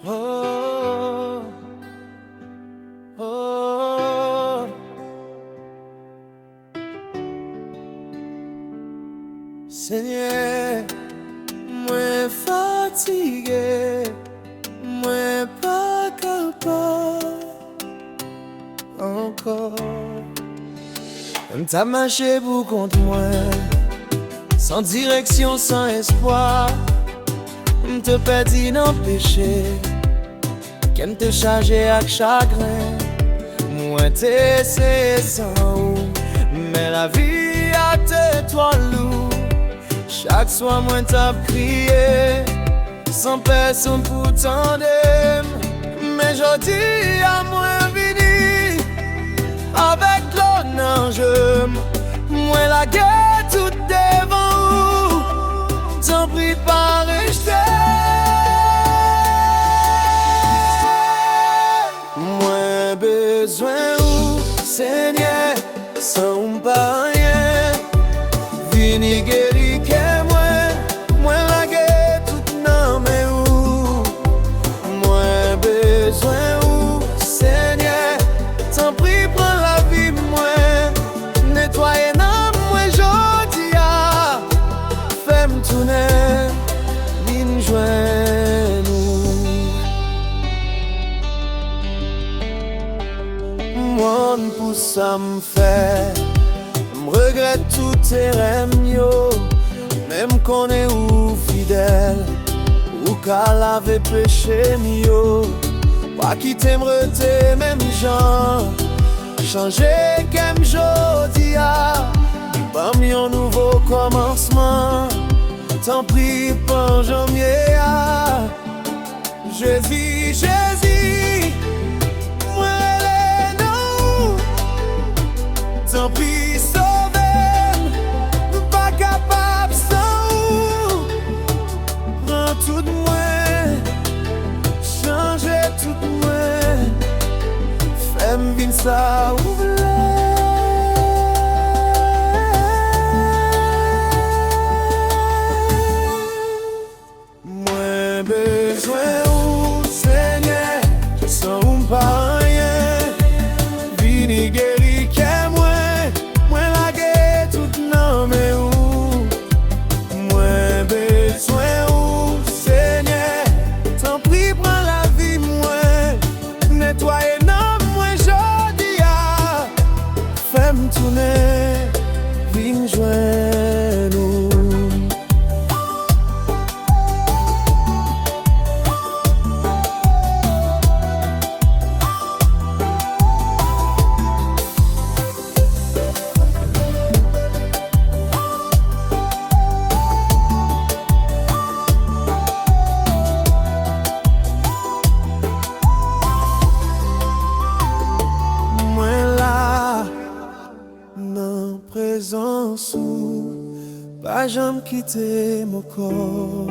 Oh, oh. Seigneur, moi fatigué, moi pas capable encore. T'as marché pour contre moi, sans direction, sans espoir. Te perdu dans le péché, qu'aime te charger avec chagrin. Moi t'es sans ou, mais la vie a te toi loup. Chaque soir moi t'as crié, sans personne pour t'entendre. Mais je dis à moi vini, avec l'honneur je moi la guerre tout devant ou, t'en prie pas rejeter. Moi besoin ou Seigneur, sans pas rien, vini guéri que moi la guerre tout non mais où. Moi besoin ou Seigneur, t'en prie prends la vie moi, nettoyer non moi jodi a, fais-moi tourner, viens joindre nous. Moi pour ça me fait, me regrette tout tes rêves yo. Même qu'on est ou fidèle, ou qu'à laver péché mio. Pas quitter me rete même gens, changer comme jodi a, pas mis un nouveau commencement. Tant pis pas janvier a, je vis Jésus, moi les non. Tant pis sauver, pas capable sans ou. Prends tout de moi, changer tout de moi, fais-moi vivre ça ou moi besoin ou Seigneur, sans pas rien, vini guéri que moi la guerre tout non mais où. Moi besoin ou Seigneur, t'en prie prends la vie moi, nettoyer non moi jodi a, fais-moi tourner, viens joindre nous. Nan présence ou, pas jamais quitter mon corps.